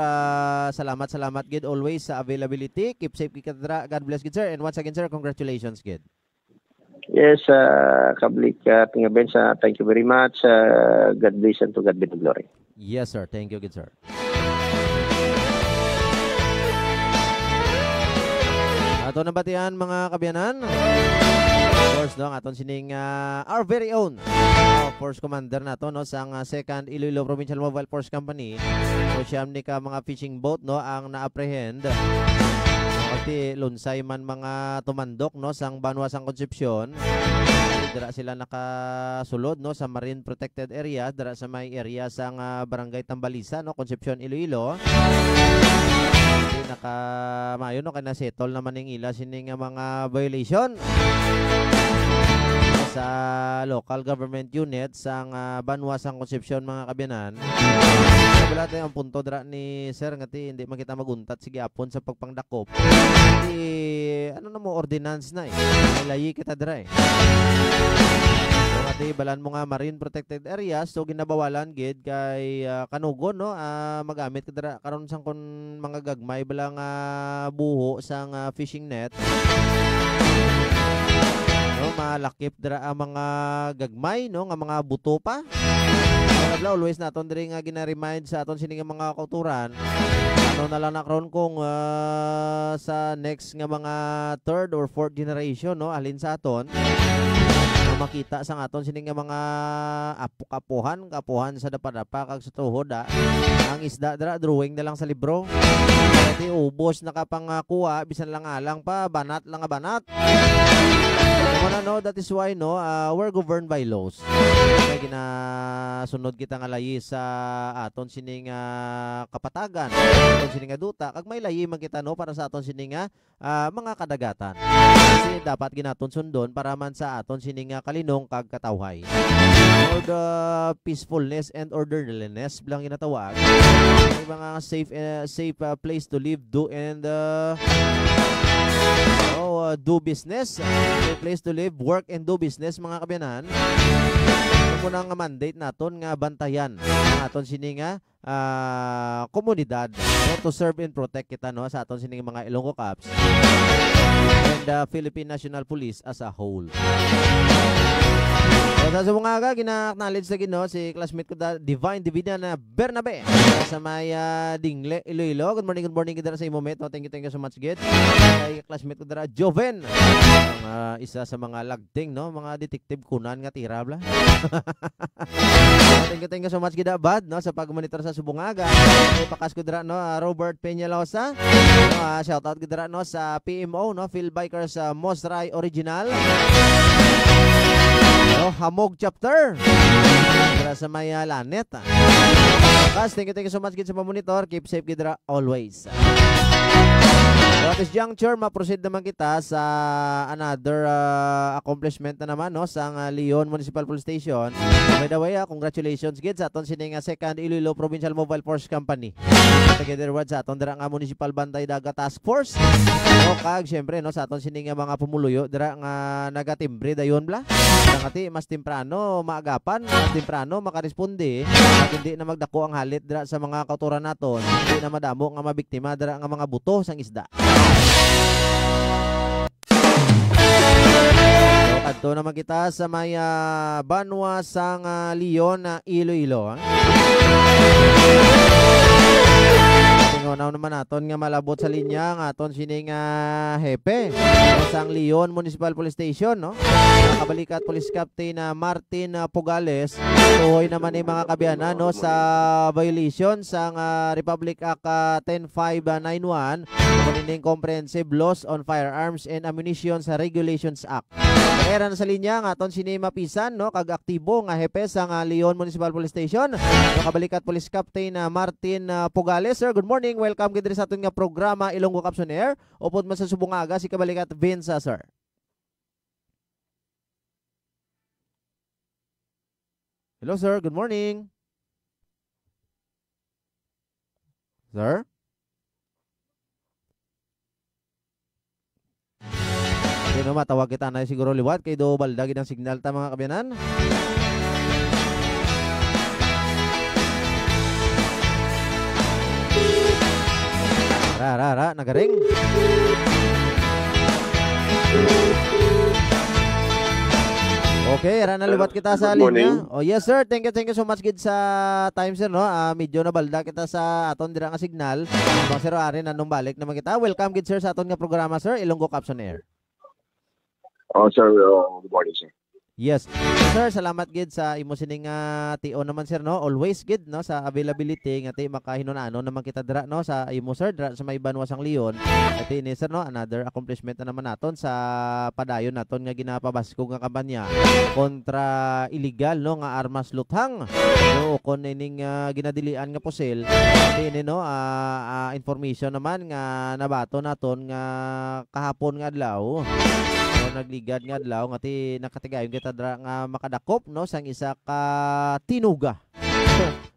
salamat gid always sa availability. Keep safe gid dira. God bless gid, sir. And once again, sir, congratulations gid. Yes, Kablik Tingabensa, thank you very much. God bless and to God be the glory. Yes, sir. Thank you, good sir. Ato na batian mga kabiyanan. Of course, no, aton sining our very own Force Commander nato, no, sang 2nd Iloilo Provincial Mobile Force Company. So siyam ni ka mga fishing boat, no, ang na-apprehend. Pati lunsay man mga tumandok, no, sang Banwa sang Concepcion. Dira sila nakasulod, no, sa Marine Protected Area, dira sa may area sang Barangay Tambalisa, no, Concepcion, Iloilo. Mayo, no, kana settle naman ning ila sining mga violation sa local government unit sang Banwa sang Concepcion, mga kabiyanan. Wala tayo ang punto dra ni sir ngati hindi makita maguntat sige apon sa pagpangdakop. Hindi ano na mo ordinance na layi kita dra So ngati balan mo nga Marine Protected Area, so ginabawalan gid kay kanugon, no, magamit ka dra karon sang kon mga gagmay balang buho sang fishing net. No, malakip dira ang mga gagmay, no, nga mga buto pa. Always naton diri nga gina-remind sa aton sining mga kauturan. Ano na lang nakron kung sa next nga mga 3rd or 4th generation, no, alin sa aton makita sang aton sining nga mga kapuhan sa dapadapa kag sa tuhod ang isda dra drawing na lang sa libro. Kasi ubos nakapangakuha bisan lang alang pa banat lang nga banat. No, that is why, no, we're governed by laws. Kaya ginasunod kita nga layi sa aton sining kapatagan, aton sining duta, kag may layi man kita, no, para sa aton sining mga kadagatan. Kasi dapat ginaton sundon para man sa aton sining kalinong kag katawhay. For the peacefulness and orderliness bilang ginatawag, may mga safe place to live, do and do business, a place to live, work and do business, mga kabiyanan. Ito na nga mandate naton nga bantayan ang aton sining komunidad, no, to serve and protect kita, no, sa aton sining mga Ilonggo Caps and the Philippine National Police as a whole. So, sa sumungaga, gina-acknowledge na gino si classmate ko Divine Divina na Bernabe sa may Dingle, Iloilo. Good morning kita sa imo, mate. Thank you so much, Gid. Kay classmate ko dara Joven, ang isa sa mga lagting, no, mga detective kunan nga tira bla. Thank you so much, Gid Abad, no, sa pagmonitor sa Subungaga. Kay pakas ko dara, no, Robert Peñalosa. Shout out ko dara, no, sa PMO, no, Phil Bikers Mosray Original. No, Hamog Chapter dira sa may Lanet. Guys, thank you so much gid sa pamonitor. Keep safe gid dira always. So, this juncture, ma-proceed naman kita sa another accomplishment na naman no sa Leon Municipal Police Station. By the way, congratulations gid sa aton sining second Iloilo Provincial Mobile Force Company. Together with sa aton dira nga Municipal Bantay Dagat Task Force. No kag syempre no sa aton sining mga pumuluyo dira nga nagatimbre dayon bla. Ngati mas temprano maagapan, mas temprano makaresponde at hindi na magdako ang halit dira sa mga kauturan naton. Hindi na madamo nga mabiktima dira nga mga buto sang isda. So, adto naman kita sa may banwa sang Leon na Iloilo. Tingunaw naman naton nga malabot sa linya nga aton sining hepe sang Leon Municipal Police Station no. Nakabalikat Police Captain Martin Pugales. Tuhoy naman yung mga kabiyanan no sa violation sang Republic Act 10591 kanining Comprehensive Laws on Firearms and Ammunition sa Regulations Act. Era na sa linya nga aton sini mapisan no kag aktibo nga hepe sang Leon Municipal Police Station. Nakabalikat Police Captain Martin Pugales. Sir, good morning. Welcome gid sa aton nga programa Ilonggo Caps on Air. Upod man sa Subungaga si kabalikat Vince sir. Hello sir, good morning. Sir? Sino matawag kita na siguro liwat kay do baldagin ang signal ta mga kabiyanan. Ra nagaring. Okay, na liwat kita sa linya. Oh yes sir, thank you so much gid sa time sir no. Medyo na balda kita sa aton dira nga signal. Bang sir ari nanong balik naman kita. Welcome gid sir sa aton nga programa sir, Ilonggo Caps on Air. Oh sir, good morning sir. Yes. Sir, salamat gid sa imo sining TO naman sir no. Always gid no sa availability nga ti makahinon-ano naman kita dira no sa imo sir dira sa may banwa sang Leon. Iti ni sir no another accomplishment na naman naton sa padayon naton nga ginapabasko nga kampanya kontra illegal no nga armas luthang. No kon ining ginadilian nga pusil. Iti ni no information naman nga nabato naton nga kahapon nga adlaw. Nagligad nga adlaw nga ti nakatigayon kita dra nga makadakop no sang isa ka tinuga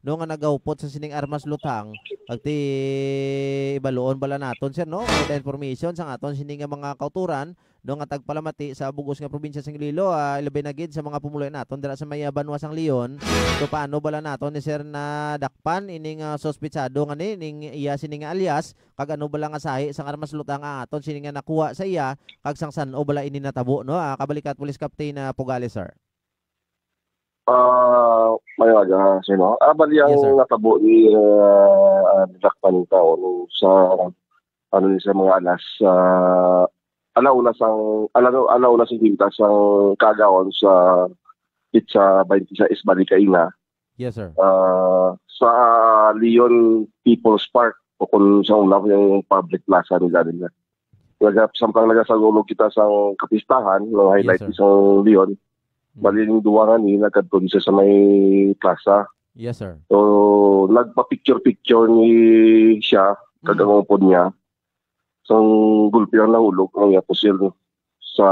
no nga nagahupot sa sining armas lutang ag ti ibaluon bala naton sir no the information sang aton sining mga kauturan no nga tagpalamati sa bugos nga probinsya sang Iloilo ilabay na gid sa mga pumuloy naton dira sa may banwa sang Leon. So paano bala naton ni sir na dakpan ining sospetsado nga ning iya sining alias kag ano bala nga sahi sang armas lutang aton sining nga nakuha sa iya kag sang san-o bala ini natabo no. Kabalikat Police Captain Pugales sir. Mayaga sino. Bali ang Yes, sir. natabo ni dakpan tao no, sa ano ni sa mga alas alauna sang hinta sang kagawon sa Pizza 26 Balikaina. Yes sir. Sa Leon People's Park o kung sa ulap yung public plaza nila. Sampang nagasagulog kita sa kapistahan ng highlight Yes, sir. isang Leon. Bali yung duwangan ni nagkadton siya sa may plaza. Yes sir. So nagpa-picture ni siya kagangupod niya. Sang gulpi ang nahulog ang yapusil sa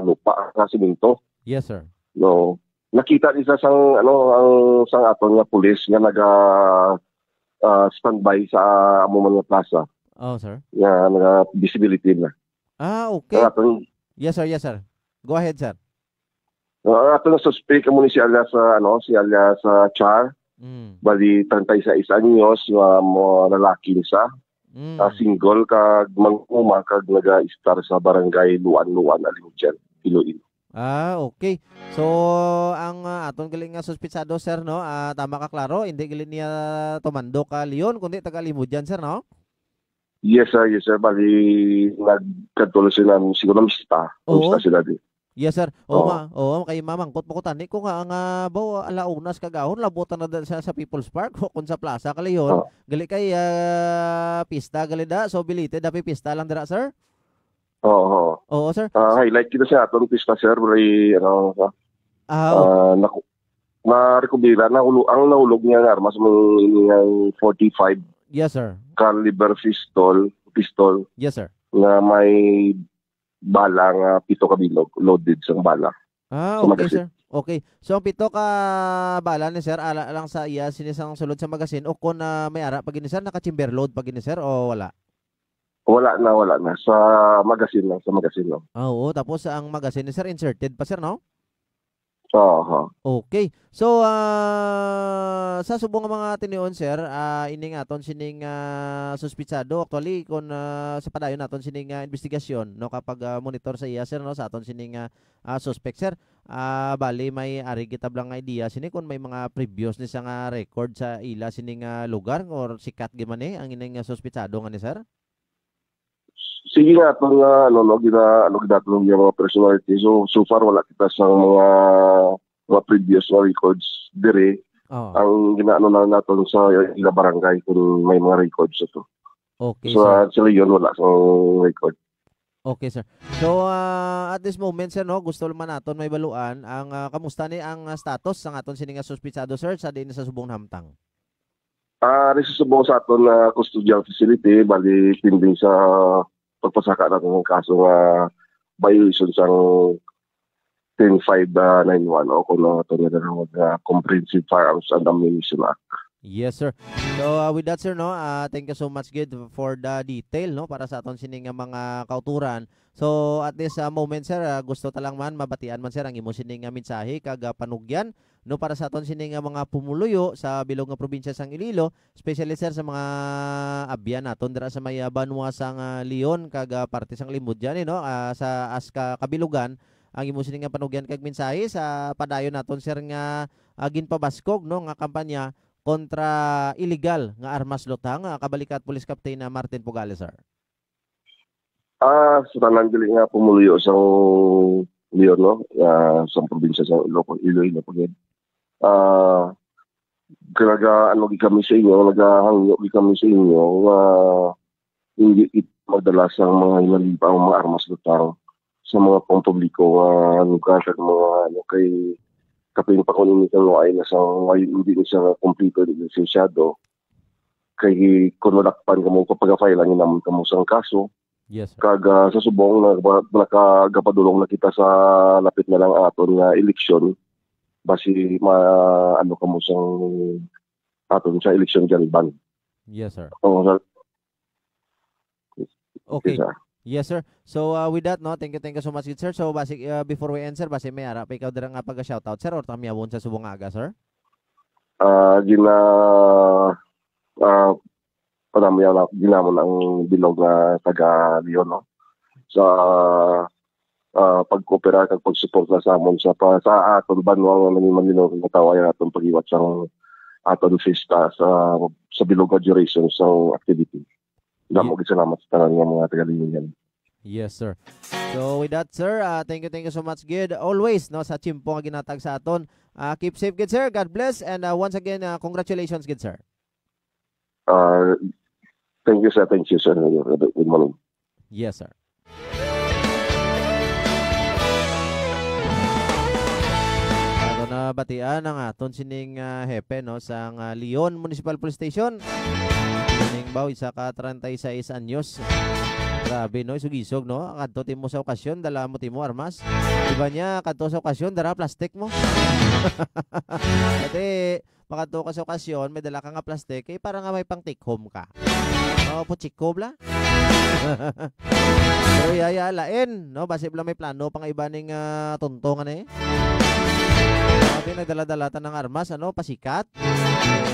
lupa sa siminto. Yes sir. No. Nakita isa sang sang aton nga pulis nga naga standby sa amuman nga plaza. Oh sir. Nga naga visibility na. Okay. Ang aton Yes sir, yes sir. Go ahead sir. aton na suspect mo ni si alias Char. Bali 36 anyos nga mo lalaki sa single kag manguma kag naga-star sa barangay Luan Alimudyan, Iloilo. Okay. So ang aton galing nga suspetsado sir no, tama ka klaro, hindi gali niya tumando ka Leon kundi taga Alimudyan sir no? Yes sir. Bali nagkadtulo sila siguro mista. Oo. Mista sila di. Yes sir. Oo. Kay mamangkot mo ko tani ko nga baw alaunas kagahon labutan na sa People's Park o kun sa plaza kalayon. Oo. Gali kay pista gali da so bilite dapi pista lang dira sir. Oo. Oo sir. Highlight kita sa aton pista sir bali na-recubera ang nahulog niya nga armas mo 45 Yes sir. caliber pistol pistol Yes, sir. nga may bala nga 7 ka bilog loaded sang bala. Ah, Sa okay, magasin. sir. Okay. So, ang 7 ka bala ni sir, ala lang sa iya sinisang sulod sa magasin o kung may ara pag ini sir, naka-chamber load pag ini sir o wala? Wala na sa magasin lang, sa magasin lang. Ah, oo, tapos ang magasin ni sir inserted pa sir, no? Oo. Okay. So, sa subong nga mga tinion, sir, ining aton sining suspitsado. Actually, kung sa padayon naton sining investigasyon, no, kapag monitor sa iya, sir, no, sa aton sining suspect, sir, bali may ari kita blang idea sini kung may mga previous ni sa nga record sa ila sining lugar or sikat giman ang ining suspitsado nga ni sir? Sige nga itong ginatunong yung mga personality. So far wala kita sa mga previous na records dire. Oh. Ang ginaano na natin sa ila barangay kung may mga records ito. Okay, So sir. sa yun wala sa record. Okay, sir. So, at this moment, sir, no, gusto naman naton may baluan ang kamusta ni ang status sa aton sining suspitsado, sir, sa din sa subong namtang. Resusubong sa aton na custodial facility, bali pending sa pagpasaka ng kaso nga violation sa 10591 o kung ito na Comprehensive Firearms and Ammunition Act. Yes, sir. So, with that, sir, no, thank you so much, Gid, for the detail, no, para sa aton sining mga kauturan. So, at this moment, sir, gusto talang man, mabatian man, sir, ang imo sining mensahe, kag panugyan, no, para sa aton sining mga pumuluyo sa bilog nga probinsya sang Iloilo, especially, sir, sa mga abyan naton dira sa may banwa sang Leon, kag parte sang limod dyan, no, sa aska kabilugan, ang imo sining panugyan kag mensahe sa padayon naton, sir, nga ginpabaskog, no, nga kampanya kontra illegal nga armas lutang, kabalikat Police Captain na Martin Pugales, sir. Sa tanang nga pumuluyo sa Leon, no, sa probinsya sa Iloilo pagid. Kaya kami sa inyo, naghahangyo kami sa inyo, hindi magdala sa mga inalipang mga armas lutang sa mga pampubliko lugar at mga kay kaping pakuninitan mo ay nasa ngayon hindi na siya kompleto ng lisensyado. Kay kunulakpan ka mo kapag-file lang naman ka mo sa kaso. Yes, sir. Kaga sa subong nakagapadulong na kita sa lapit na lang aton nga eleksyon basi ano ka mo sa aton sa eleksyon dyan ban. Yes, sir. Okay. Okay. Yes, sir. So, with that, no, thank you so much, sir. So, basic, before we end, sir, basi may ara, pa ikaw dira nga pag-shoutout, sir, or tamiyawon sa subong aga, sir? Ginamon ang bilog na taga Leon, no? Sa pagkoopera kag pag-support na sa amon sa aton banwa nga manimaninog nga tawayan aton pagiwat sa aton festa sa bilog nga duration sa activity. Damo gid salamat sa tanan nga mga taga-Leon. Yes, sir. So, with that, sir, thank you so much, Gid. Always, no, sa chimpo nga ginatag sa aton. Keep safe, Gid, sir. God bless. And once again, congratulations, Gid, sir. Thank you, sir. Thank you, sir. Good morning. Yes, sir. Ato na batian ang aton sining hepe, no, sa Leon Municipal Police Station. Sining baw, isa ka 36 anyos. Grabe, no, sugisog, no, kadto timo sa okasyon, dala mo timo armas. Iba niya, kadto sa okasyon, dala plastic mo. Kasi, makadto ka sa okasyon, may dala ka nga plastic, eh, para nga may pang take home ka. O, puchiko bla. Pero yayalain, no, basi bla may plano, pang iba ning tuntungan eh. Okay, nagdala-dalatan ng armas, ano, pasikat.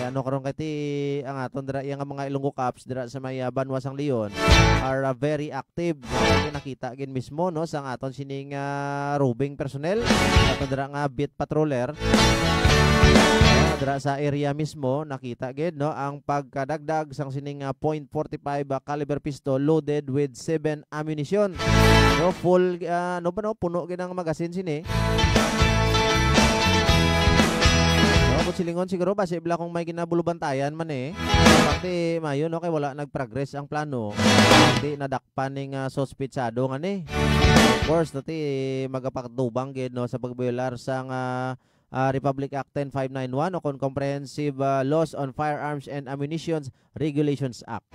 Ano karon kay ang aton dira yang mga Ilonggo Cops dira sa may banwasang Leon are very active. Nakita gin mismo, no, sa aton sining roving personnel, aton dira nga beat patroller. Dira sa area mismo nakita gid, no, ang pagkadagdag sang sining .45 caliber pistol loaded with 7 ammunition. No, full no ba, no, puno gid ang magasin sini. Silingon siguro basi bla kung may ginabulubantayan man eh. Pati mayo, no, kay wala nagprogress ang plano. Hindi nadakpan ning suspitsado nga ni. Of course dati magapakdubang gid, no, sa pagbiolar sang Republic Act 10591 o Comprehensive Laws on Firearms and Ammunition Regulations Act.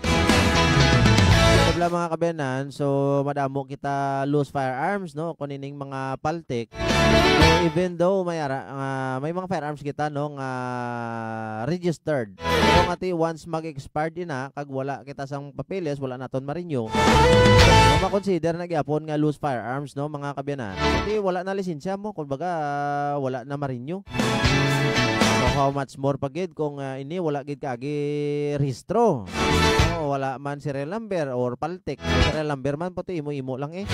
wala mga kabenan, so madamo kita lose firearms no kunining mga paltik. So, even though may mga firearms kita no nga registered. So ngati once mag-expired na kag wala kita sang papeles, wala naton ma-renew. So, ma-consider na gyapon nga lose firearms no mga kabenan. Kasi wala na lisensya mo, kumbaga wala na ma-renew. So how much more pagid kung ini wala gid kagi rehistro. Wala man serial number or paltik. Serial number man pati imo-imo lang eh.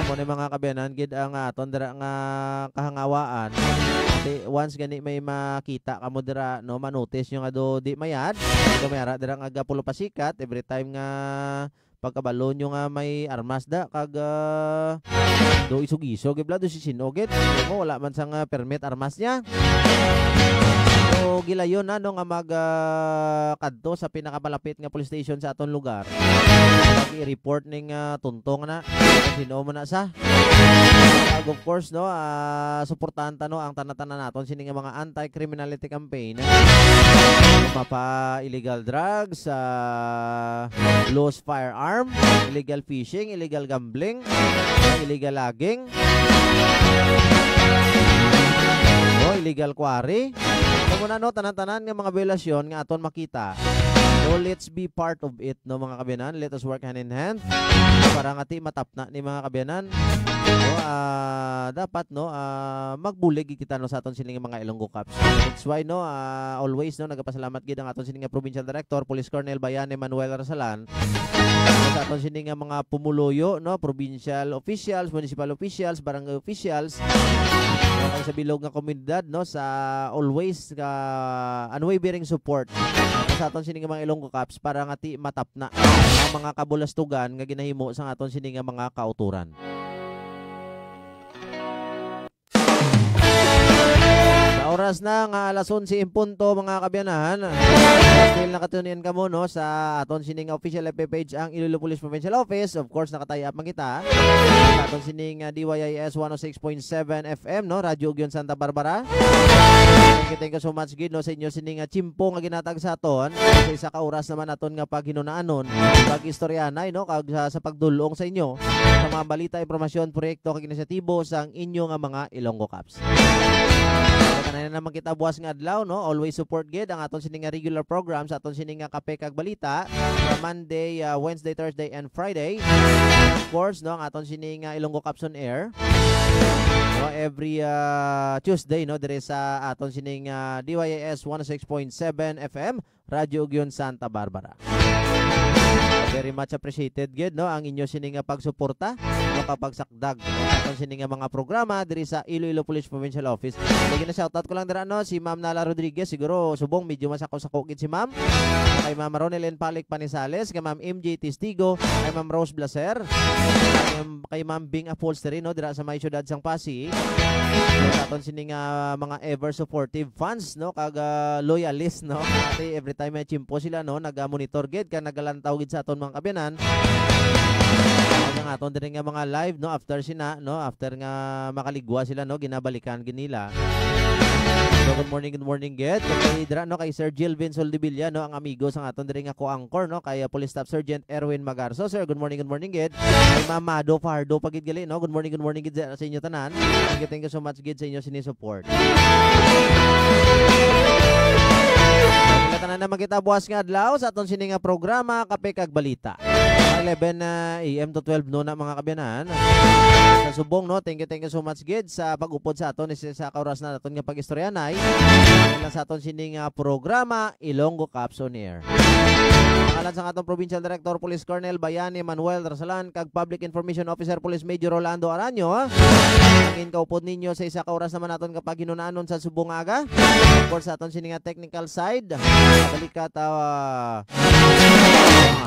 Mo ni mga kabenan gid ang aton dira nga kahangawaan. Once gani may makita kamo dira no manotice yung ado di mayad, do mayara dira nga gapulo pasikat every time nga pagkabalo nyo nga may armas da kag do isog-isog gibla do si sinogit mo wala man sang permit armas niya. So gilayon na no nga mag kadto sa pinakamalapit nga police station sa aton lugar. Mag-i-report ning tuntong na sino mo na sa. Of course no suportahan ta no ang tanan-tanan naton sini nga mga anti-criminality campaign. Mapa illegal drugs, loose firearm, illegal fishing, illegal gambling, illegal logging, illegal quarry. So muna no tanan-tanan nga mga violasyon nga aton makita. So let's be part of it no mga kabiyanan. Let us work hand in hand para ngati matapna ni mga kabiyanan. So dapat no magbulig kita no sa aton sining mga Ilonggo Cops. That's why no always no nagapasalamat gid ang aton sining Provincial Director Police Colonel Bayani Manuel Rasalan sa aton sining mga pumuluyo no provincial officials, municipal officials, barangay officials no, sa bilog nga komunidad no sa always unwavering support sa aton sining mga Ilonggo Cops para ngati matapna ang mga kabulastugan nga ginahimo sa aton sining mga kauturan. Oras na nga alas 11 impunto mga kabiyanahan. Still nakatunian ka mo no sa aton sining official FB page ang Iloilo Police Provincial Office. Of course nakatay-up man kita sa aton sining DYIS 106.7 FM no Radyo Ugyon Santa Barbara. Thank you so much gid no sa inyo sining chimpo nga ginatag sa aton. Sa isa ka oras naman aton nga paghinunaanon, pag-istoryanay no kag sa pagdulong sa inyo sa mga balita, impormasyon, proyekto kag inisyatibo sang inyo nga mga Ilonggo Cops. Kanina naman kita buwas nga adlaw no, always support gid ang aton sining regular programs, aton sining kape kag balita sa Monday, Wednesday, Thursday and Friday. Of course no, ang aton sining Ilonggo Cops on Air. No, every Tuesday no dire sa aton sining DYIS 106.7 FM Radyo Ugyon Santa Barbara. Very much appreciated gid no ang inyo sining pagsuporta no kapag sakdag aton sining mga programa diri sa Iloilo Police Provincial Office. Lagi na shoutout ko lang dira no si Ma'am Nala Rodriguez, siguro subong medyo masako-sako gid si Ma'am. Kay Ma'am Ronelyn Palik Panisales, kay Ma'am MJ Testigo, kay Ma'am Rose Blaser, kay Ma'am Bing Upholstery no dira sa may syudad sang Pasig. Sa aton sining mga ever supportive fans no kag loyalist no. Kasi every time may chimpo sila no naga-monitor gid ka nagalantaw gid sa aton mga kabyanan. Ang aton diri nga mga live no after sina no after nga makaligwa sila no ginabalikan ginila. So good morning gid kay dira no kay Sir Gilvin Soldevilla no ang amigo sang aton diri nga co-anchor no kay Police Staff Sergeant Erwin Magarso. Sir, good morning gid. Kay Mamado Fardo pagid gali no. Good morning gid sa inyo tanan. Thank you so much gid sa inyo sinisupport. Tanan na makita buwas nga adlaw sa aton sining programa Kape kag Balita. 11 AM to 12 no na mga kabyanan. Sa subong no, thank you so much gid sa pag-upod sa aton sa kauras na aton nga pag-istoryanay. Lang sa aton sining programa Ilonggo Cops on Air. Pangalan sa atong Provincial Director Police Colonel Bayani Manuel Rasalan kag Public Information Officer Police Major Rolando Aranyo. Ang kaupod ninyo sa isa ka oras naman naton kapag hinunaanon sa subong aga. Of course sa aton sining technical side. Balikat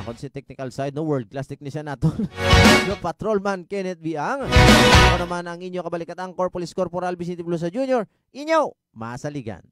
kung si technical side no world class technician naton. Yo Patrolman Kenneth Biang. Ako naman ang inyo kabalikat angkor Police Corporal Vicente Blusa Jr. Inyo masaligan.